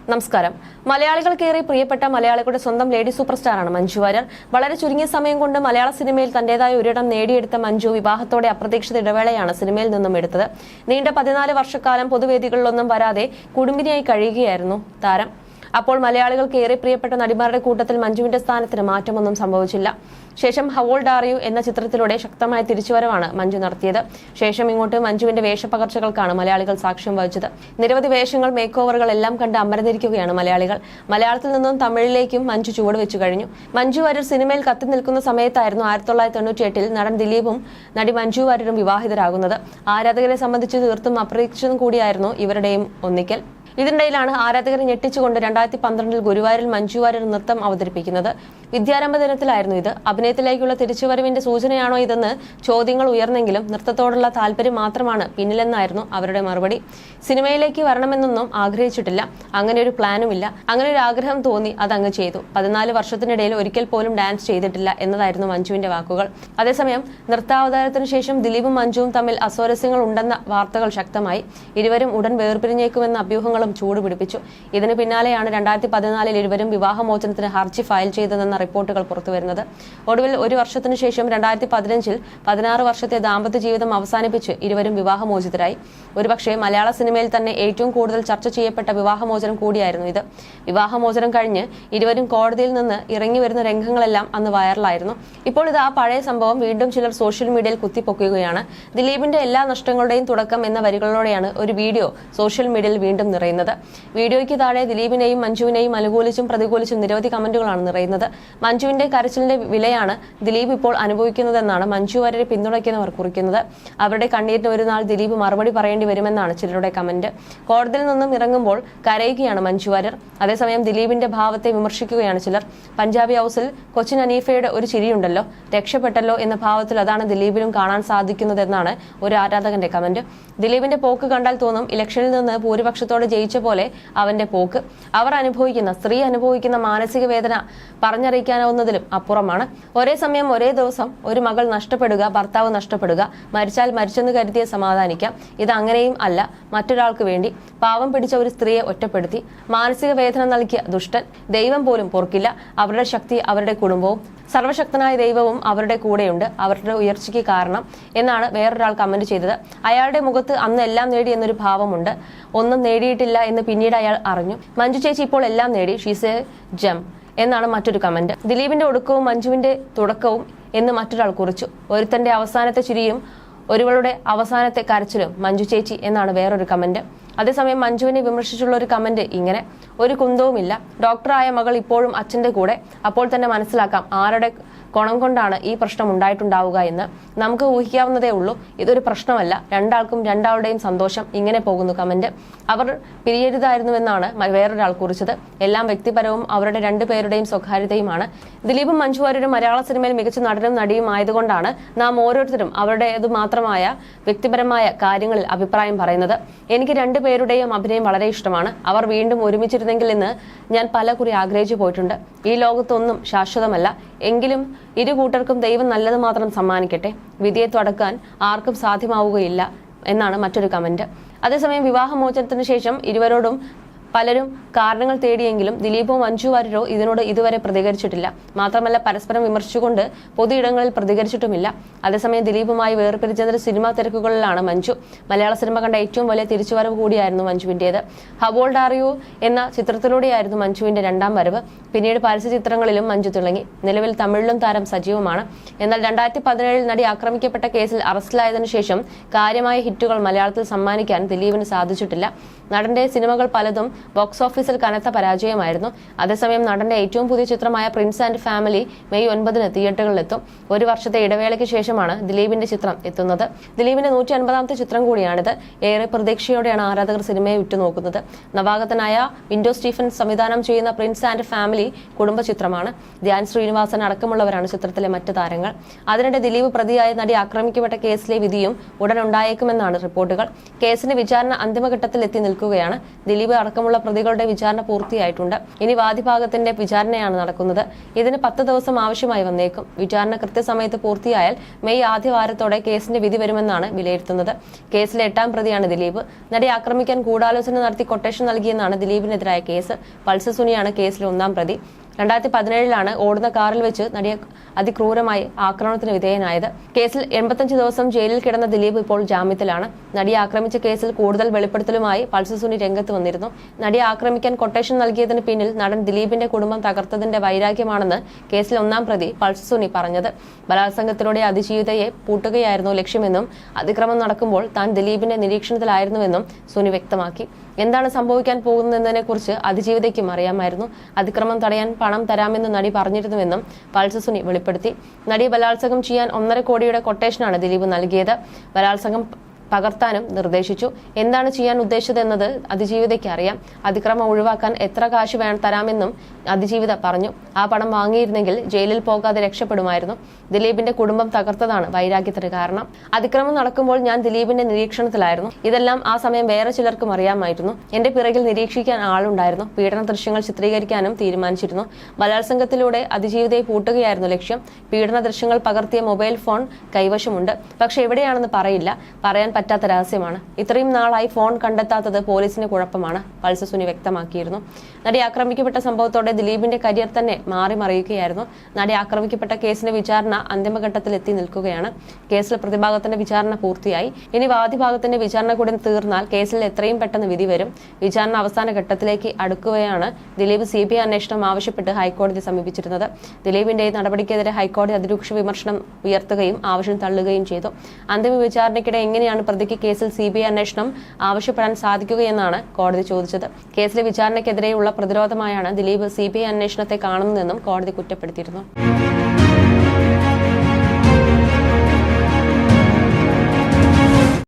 നമസ്കാരം. മലയാളികൾക്കേറെ പ്രിയപ്പെട്ട മലയാളികളുടെ സ്വന്തം ലേഡി സൂപ്പർ സ്റ്റാറാണ് മഞ്ജു വാര്യർ. വളരെ ചുരുങ്ങിയ സമയം കൊണ്ട് മലയാള സിനിമയിൽ തന്റേതായ ഒരിടം നേടിയെടുത്ത മഞ്ജു വിവാഹത്തോടെ അപ്രതീക്ഷിത ഇടവേളയാണ് സിനിമയിൽ നിന്നും എടുത്തത്. നീണ്ട 14 വർഷക്കാലം പൊതുവേദികളിലൊന്നും വരാതെ കുടുംബിനിയായി കഴിയുകയായിരുന്നു താരം. അപ്പോൾ മലയാളികൾക്ക് ഏറെ പ്രിയപ്പെട്ട നടിമാരുടെ കൂട്ടത്തിൽ മഞ്ജുവിന്റെ സ്ഥാനത്തിന് മാറ്റമൊന്നും സംഭവിച്ചില്ല. ശേഷം ഹൗ ഓൾഡ് ആർ യു എന്ന ചിത്രത്തിലൂടെ ശക്തമായ തിരിച്ചുവരവാണ് മഞ്ജു നടത്തിയത്. ശേഷം ഇങ്ങോട്ട് മഞ്ജുവിന്റെ വേഷപ്പകർച്ചകൾക്കാണ് മലയാളികൾ സാക്ഷ്യം വഹിച്ചത്. നിരവധി വേഷങ്ങൾ, മേക്ക് ഓവറുകൾ എല്ലാം കണ്ട് അമ്പരന്നിരിക്കുകയാണ് മലയാളികൾ. മലയാളത്തിൽ നിന്നും തമിഴിലേക്കും മഞ്ജു ചുവട് വെച്ചു കഴിഞ്ഞു. മഞ്ജു വാര്യർ സിനിമയിൽ കത്തി നിൽക്കുന്ന സമയത്തായിരുന്നു 1998 നടൻ ദിലീപും നടി മഞ്ജു വാര്യരും വിവാഹിതരാകുന്നത്. ആരാധകരെ സംബന്ധിച്ച് തീർത്തും അപ്രതീക്ഷിതം കൂടിയായിരുന്നു ഇവരുടെയും ഒന്നിക്കൽ. ഇതിനിടയിലാണ് ആരാധകരെ ഞെട്ടിച്ചുകൊണ്ട് 2012 ഗുരുവായൂരിൽ മഞ്ജു വാര്യർ നൃത്തം അവതരിപ്പിക്കുന്നത്. വിദ്യാരംഭ ദിനത്തിലായിരുന്നു ഇത്. അഭിനയത്തിലേക്കുള്ള തിരിച്ചുവരവിന്റെ സൂചനയാണോ ഇതെന്ന് ചോദ്യങ്ങൾ ഉയർന്നെങ്കിലും നൃത്തത്തോടുള്ള താല്പര്യം മാത്രമാണ് പിന്നിലെന്നായിരുന്നു അവരുടെ മറുപടി. സിനിമയിലേക്ക് വരണമെന്നൊന്നും ആഗ്രഹിച്ചിട്ടില്ല, അങ്ങനെ ഒരു പ്ലാനുമില്ല. അങ്ങനെ ഒരു ആഗ്രഹം തോന്നി, അതങ്ങ് ചെയ്തു. 14 വർഷത്തിനിടയിൽ ഒരിക്കൽ പോലും ഡാൻസ് ചെയ്തിട്ടില്ല എന്നതായിരുന്നു മഞ്ജുവിന്റെ വാക്കുകൾ. അതേസമയം നൃത്താവതാരത്തിനു ശേഷം ദിലീപും മഞ്ജുവും തമ്മിൽ അസ്വാരസ്യങ്ങൾ ഉണ്ടെന്ന വാർത്തകൾ ശക്തമായി. ഇരുവരും ഉടൻ വേർപിരിഞ്ഞേക്കുമെന്ന അഭ്യൂഹങ്ങളും ചൂടുപിടിപ്പിച്ചു. ഇതിന് പിന്നാലെയാണ് 2014 ഇരുവരും വിവാഹമോചനത്തിന് ഹർജി ഫയൽ ചെയ്തതെന്ന റിപ്പോർട്ടുകൾ പുറത്തുവരുന്നത്. ഒടുവിൽ 1 വർഷത്തിനു ശേഷം 2015 16 വർഷത്തെ ദാമ്പത്യ ജീവിതം അവസാനിപ്പിച്ച് ഇരുവരും വിവാഹമോചിതരായി. ഒരുപക്ഷെ മലയാള സിനിമയിൽ തന്നെ ഏറ്റവും കൂടുതൽ ചർച്ച ചെയ്യപ്പെട്ട വിവാഹമോചനം കൂടിയായിരുന്നു ഇത്. വിവാഹമോചനം കഴിഞ്ഞ് ഇരുവരും കോടതിയിൽ നിന്ന് ഇറങ്ങി വരുന്ന രംഗങ്ങളെല്ലാം അന്ന് വൈറലായിരുന്നു. ഇപ്പോൾ ഇത് ആ പഴയ സംഭവം വീണ്ടും ചിലർ സോഷ്യൽ മീഡിയയിൽ കുത്തിപ്പൊക്കുകയാണ്. ദിലീപിന്റെ എല്ലാ നഷ്ടങ്ങളുടെയും തുടക്കം എന്ന വരികളോടെയാണ് ഒരു വീഡിയോ സോഷ്യൽ മീഡിയയിൽ വീണ്ടും നിറയുന്നത്. വീഡിയോയ്ക്ക് താഴെ ദിലീപിനെയും മഞ്ജുവിനെയും അനുകൂലിച്ചും പ്രതികൂലിച്ചും നിരവധി കമന്റുകളാണ് നിറയുന്നത്. മഞ്ജുവിന്റെ കരച്ചിലിന്റെ വിലയാണ് ദിലീപ് ഇപ്പോൾ അനുഭവിക്കുന്നതെന്നാണ് മഞ്ജു വാര്യരെ പിന്തുണയ്ക്കുന്നവർ കുറിക്കുന്നത്. അവരുടെ കണ്ണീരിന് ഒരു നാൾ ദിലീപ് മറുപടി പറയേണ്ടി വരുമെന്നാണ് ചിലരുടെ കമന്റ്. കോടതിയിൽ നിന്നും ഇറങ്ങുമ്പോൾ കരയുകയാണ് മഞ്ജു വാര്യർ. അതേസമയം ദിലീപിന്റെ ഭാവത്തെ വിമർശിക്കുകയാണ് ചിലർ. പഞ്ചാബി ഹൗസിൽ കൊച്ചിൻ അനീഫയുടെ ഒരു ചിരിയുണ്ടല്ലോ, രക്ഷപ്പെട്ടല്ലോ എന്ന ഭാവത്തിൽ അതാണ് ദിലീപിനും കാണാൻ സാധിക്കുന്നതെന്നാണ് ഒരു ആരാധകന്റെ കമന്റ്. ദിലീപിന്റെ പോക്ക് കണ്ടാൽ തോന്നും ഇലക്ഷനിൽ നിന്ന് ഭൂരിപക്ഷത്തോടെ ജയിച്ച പോലെ അവന്റെ പോക്ക്. സ്ത്രീ അനുഭവിക്കുന്ന മാനസിക വേദന പറഞ്ഞറിയിക്കാനാവുന്നതിലും അപ്പുറമാണ്. ഒരേ സമയം ഒരേ ദിവസം ഒരു മകൾ നഷ്ടപ്പെടുക, ഭർത്താവ് നഷ്ടപ്പെടുക, മരിച്ചാൽ മരിച്ചെന്ന് കരുതിയ സമാധാനിക്കാം. ഇത് അങ്ങനെയും അല്ല. മറ്റൊരാൾക്ക് വേണ്ടി പാവം പിടിച്ച ഒരു സ്ത്രീയെ ഒറ്റപ്പെടുത്തി മാനസിക വേദന നൽകിയ ദുഷ്ടൻ. ദൈവം പോലും പൊറുക്കില്ല. അവരുടെ ശക്തി അവരുടെ കുടുംബവും സർവശക്തനായ ദൈവവും അവരുടെ കൂടെയുണ്ട്, അവരുടെ ഉയർച്ചയ്ക്ക് കാരണം എന്നാണ് വേറൊരാൾ കമന്റ് ചെയ്തത്. അയാളുടെ മുഖത്ത് അന്ന് എല്ലാം നേടി എന്നൊരു ഭാവമുണ്ട്. ഒന്നും നേടിയിട്ടില്ല എന്ന് പിന്നീട് അയാൾ അറിഞ്ഞു. മഞ്ജു ചേച്ചി ഇപ്പോൾ എല്ലാം നേടി, ഷീസ് എ ജം എന്നാണ് മറ്റൊരു കമന്റ്. ദിലീപിന്റെ ഒടുക്കവും മഞ്ജുവിന്റെ തുടക്കവും എന്ന് മറ്റൊരാൾ കുറിച്ചു. ഒരുത്തന്റെ അവസാനത്തെ ചിരിയും ഒരുവളുടെ അവസാനത്തെ കരച്ചിലും മഞ്ജു ചേച്ചി എന്നാണ് വേറൊരു കമന്റ്. അതേസമയം മഞ്ജുവിനെ വിമർശിച്ചുള്ള ഒരു കമന്റ് ഇങ്ങനെ: ഒരു കുന്തവുമില്ല, ഡോക്ടറായ മകൾ ഇപ്പോഴും അച്ഛന്റെ കൂടെ. അപ്പോൾ തന്നെ മനസ്സിലാക്കാം ആരുടെ കൊണം കൊണ്ടാണ് ഈ പ്രശ്നം ഉണ്ടായിട്ടുണ്ടാവുക എന്ന്. നമുക്ക് ഊഹിക്കാവുന്നതേ ഉള്ളൂ. ഇതൊരു പ്രശ്നമല്ല, രണ്ടാൾക്കും രണ്ടാളുടെയും സന്തോഷം. ഇങ്ങനെ പോകുന്നു കമന്റ്. അവർ പിരിയരുതായിരുന്നുവെന്നാണ് വേറൊരാൾ കുറിച്ചത്. എല്ലാം വ്യക്തിപരവും അവരുടെ രണ്ടുപേരുടെയും സ്വകാര്യതയുമാണ്. ദിലീപും മഞ്ജു വാര്യരും മലയാള സിനിമയിൽ മികച്ച നടനും നടിയും ആയതുകൊണ്ടാണ് നാം ഓരോരുത്തരും അവരുടേതു മാത്രമായ വ്യക്തിപരമായ കാര്യങ്ങളിൽ അഭിപ്രായം പറയുന്നത്. എനിക്ക് രണ്ടുപേരുടെയും അഭിനയം വളരെ ഇഷ്ടമാണ്. അവർ വീണ്ടും ഒരുമിച്ചിരുന്നെങ്കിൽ എന്ന് ഞാൻ പലകുറി ആഗ്രഹിച്ചു പോയിട്ടുണ്ട്. ഈ ലോകത്തൊന്നും ശാശ്വതമല്ല, എങ്കിലും ഇരു കൂട്ടർക്കും ദൈവം നല്ലത് മാത്രം സമ്മാനിക്കട്ടെ. വിധിയെ തടക്കാൻ ആർക്കും സാധ്യമാവുകയില്ല എന്നാണ് മറ്റൊരു കമന്റ്. അതേസമയം വിവാഹമോചനത്തിന് ശേഷം ഇരുവരോടും പലരും കാരണങ്ങൾ തേടിയെങ്കിലും ദിലീപോ മഞ്ജു വാര്യരോ ഇതിനോട് ഇതുവരെ പ്രതികരിച്ചിട്ടില്ല. മാത്രമല്ല പരസ്പരം വിമർശിച്ചുകൊണ്ട് പൊതു ഇടങ്ങളിൽ പ്രതികരിച്ചിട്ടുമില്ല. അതേസമയം ദിലീപുമായി വേർപിരിച്ചതിന്റെ സിനിമാ തിരക്കുകളിലാണ് മഞ്ജു. മലയാള സിനിമ കണ്ട ഏറ്റവും വലിയ തിരിച്ചുവരവ് കൂടിയായിരുന്നു മഞ്ജുവിന്റേത്. ഹൗ ഓൾഡ് ആർ യു എന്ന ചിത്രത്തിലൂടെയായിരുന്നു മഞ്ജുവിന്റെ രണ്ടാം വരവ്. പിന്നീട് പരസ്യ ചിത്രങ്ങളിലും മഞ്ജു തിളങ്ങി. നിലവിൽ തമിഴിലും താരം സജീവമാണ്. എന്നാൽ 2017 നടി ആക്രമിക്കപ്പെട്ട കേസിൽ അറസ്റ്റിലായതിനു ശേഷം കാര്യമായ ഹിറ്റുകൾ മലയാളത്തിൽ സമ്മാനിക്കാൻ ദിലീപിന് സാധിച്ചിട്ടില്ല. നടന്റെ സിനിമകൾ പലതും ബോക്സ് ഓഫീസിൽ കനത്ത പരാജയമായിരുന്നു. അതേസമയം നടന്റെ ഏറ്റവും പുതിയ ചിത്രമായ പ്രിൻസ് ആൻഡ് ഫാമിലി മെയ് 9 തിയേറ്ററുകളിലെത്തും. 1 വർഷത്തെ ഇടവേളയ്ക്ക് ശേഷമാണ് ദിലീപിന്റെ ചിത്രം എത്തുന്നത്. ദിലീപിന്റെ 150ാമത്തെ ചിത്രം കൂടിയാണിത്. ഏറെ പ്രതീക്ഷയോടെയാണ് ആരാധകർ സിനിമയെ ഉറ്റുനോക്കുന്നത്. നവാഗതനായ വിൻഡോ സ്റ്റീഫൻ സംവിധാനം ചെയ്യുന്ന പ്രിൻസ് ആൻഡ് ഫാമിലി കുടുംബ ചിത്രമാണ്. ധ്യാൻ ശ്രീനിവാസൻ അടക്കമുള്ളവരാണ് ചിത്രത്തിലെ മറ്റ് താരങ്ങൾ. അതിനിടെ ദിലീപ് പ്രതിയായ നടി ആക്രമിക്കപ്പെട്ട കേസിലെ വിധിയും ഉടൻ ഉണ്ടായേക്കുമെന്നാണ് റിപ്പോർട്ടുകൾ. കേസിന്റെ വിചാരണ അന്തിമഘട്ടത്തിൽ എത്തി നിൽക്കുകയാണ്. ദിലീപ് അടക്കമുള്ള പ്രതികളുടെ വിചാരണ പൂർത്തിയായിട്ടുണ്ട്. ഇനി വാദിഭാഗത്തിന്റെ വിചാരണയാണ് നടക്കുന്നത്. ഇതിന് 10 ദിവസം ആവശ്യമായി വന്നേക്കും. വിചാരണ കൃത്യസമയത്ത് പൂർത്തിയായാൽ മെയ് ആദ്യ വാരത്തോടെ കേസിന്റെ വിധി വരുമെന്നാണ് വിലയിരുത്തുന്നത്. കേസിലെ 8ാം പ്രതിയാണ് ദിലീപ്. നടിയെ ആക്രമിക്കാൻ ഗൂഢാലോചന നടത്തി കൊട്ടേഷൻ നൽകിയെന്നാണ് ദിലീപിനെതിരായ കേസ്. പൾസർ സുനിയാണ് കേസിലെ 1ാം പ്രതി. 2017 ഓടുന്ന കാറിൽ വെച്ച് നടിയെ അതിക്രൂരമായി ആക്രമണത്തിന് വിധേയനായത്. കേസിൽ 85 ദിവസം ജയിലിൽ കിടന്ന ദിലീപ് ഇപ്പോൾ ജാമ്യത്തിലാണ്. നടിയെ ആക്രമിച്ച കേസിൽ കൂടുതൽ വെളിപ്പെടുത്തലുമായി പൾസർ സുനി രംഗത്ത് വന്നിരുന്നു. നടിയെ ആക്രമിക്കാൻ കൊട്ടേഷൻ നൽകിയതിന് പിന്നിൽ നടൻ ദിലീപിന്റെ കുടുംബം തകർത്തതിന്റെ വൈരാഗ്യമാണെന്ന് കേസിൽ 1ാം പ്രതി പൾസർ സുനി പറഞ്ഞത്. ബലാത്സംഗത്തിലൂടെ അതിജീവിതയെ പൂട്ടുകയായിരുന്നു ലക്ഷ്യമെന്നും അതിക്രമം നടക്കുമ്പോൾ താൻ ദിലീപിന്റെ നിരീക്ഷണത്തിലായിരുന്നുവെന്നും സുനി വ്യക്തമാക്കി. എന്താണ് സംഭവിക്കാൻ പോകുന്നതെന്നതിനെക്കുറിച്ച് അതിജീവിതയ്ക്കും അറിയാമായിരുന്നു. അതിക്രമം തടയാൻ പണം തരാമെന്ന് നടി പറഞ്ഞിരുന്നുവെന്നും പൾസർ സുനി വെളിപ്പെടുത്തി. നടിയെ ബലാത്സംഗം ചെയ്യാൻ 1.5 കോടിയുടെ കൊട്ടേഷനാണ് ദിലീപ് നൽകിയത്. ബലാത്സംഗം പകർത്താനും നിർദ്ദേശിച്ചു. എന്താണ് ചെയ്യാൻ ഉദ്ദേശിച്ചതെന്നത് അതിജീവിതയ്ക്ക് അറിയാം. അതിക്രമം ഒഴിവാക്കാൻ എത്ര കാശ് തരാമെന്നും അതിജീവിത പറഞ്ഞു. ആ പണം വാങ്ങിയിരുന്നെങ്കിൽ ജയിലിൽ പോകാതെ രക്ഷപ്പെടുമായിരുന്നു. ദിലീപിന്റെ കുടുംബം തകർത്തതാണ് വൈരാഗ്യത്തിന് കാരണം. അതിക്രമം നടക്കുമ്പോൾ ഞാൻ ദിലീപിന്റെ നിരീക്ഷണത്തിലായിരുന്നു. ഇതെല്ലാം ആ സമയം വേറെ ചിലർക്കും അറിയാമായിരുന്നു. എന്റെ പിറകിൽ നിരീക്ഷിക്കാൻ ആളുണ്ടായിരുന്നു. പീഡന ദൃശ്യങ്ങൾ ചിത്രീകരിക്കാനും തീരുമാനിച്ചിരുന്നു. ബലാത്സംഗത്തിലൂടെ അതിജീവിതയെ പൂട്ടുകയായിരുന്നു ലക്ഷ്യം. പീഡന ദൃശ്യങ്ങൾ പകർത്തിയ മൊബൈൽ ഫോൺ കൈവശമുണ്ട്. പക്ഷെ എവിടെയാണെന്ന് പറയില്ല. പറയാൻ പറ്റാത്ത രഹസ്യമാണ്. ഇത്രയും നാളായി ഫോൺ കണ്ടെത്താത്തത് പോലീസിന് കുഴപ്പമാണ്, പൾസർ സുനി വ്യക്തമാക്കിയിരുന്നു. നടി ആക്രമിക്കപ്പെട്ട സംഭവത്തോടെ ദിലീപിന്റെ കരിയർ തന്നെ മാറിമറിയുകയായിരുന്നു. നടി ആക്രമിക്കപ്പെട്ട കേസിന്റെ വിചാരണ അന്തിമഘട്ടത്തിൽ എത്തി നിൽക്കുകയാണ്. കേസിൽ പ്രതിഭാഗത്തിന്റെ വിചാരണ പൂർത്തിയായി. ഇനി വാദിഭാഗത്തിന്റെ വിചാരണ കൂടി തീർന്നാൽ കേസിൽ എത്രയും പെട്ടെന്ന് വിധി വരും. വിചാരണ അവസാന ഘട്ടത്തിലേക്ക് അടുക്കുകയാണ്. ദിലീപ് CBI അന്വേഷണം ആവശ്യപ്പെട്ട് ഹൈക്കോടതി സമീപിച്ചിരുന്നത്. ദിലീപിന്റെ നടപടിക്കെതിരെ ഹൈക്കോടതി അതിരൂക്ഷ വിമർശനം ഉയർത്തുകയും ആവശ്യം തള്ളുകയും ചെയ്തു. അന്തിമ വിചാരണയ്ക്കിടെ എങ്ങനെയാണ് പ്രതിക്ക് കേസിൽ CBI അന്വേഷണം ആവശ്യപ്പെടാൻ സാധിക്കുകയെന്നാണ് കോടതി ചോദിച്ചത്. കേസിലെ വിചാരണയ്ക്കെതിരെയുള്ള പ്രതിരോധമായാണ് ദിലീപ് CBI അന്വേഷണത്തെ കാണുന്നതെന്നും കോടതി കുറ്റപ്പെടുത്തിയിരുന്നു.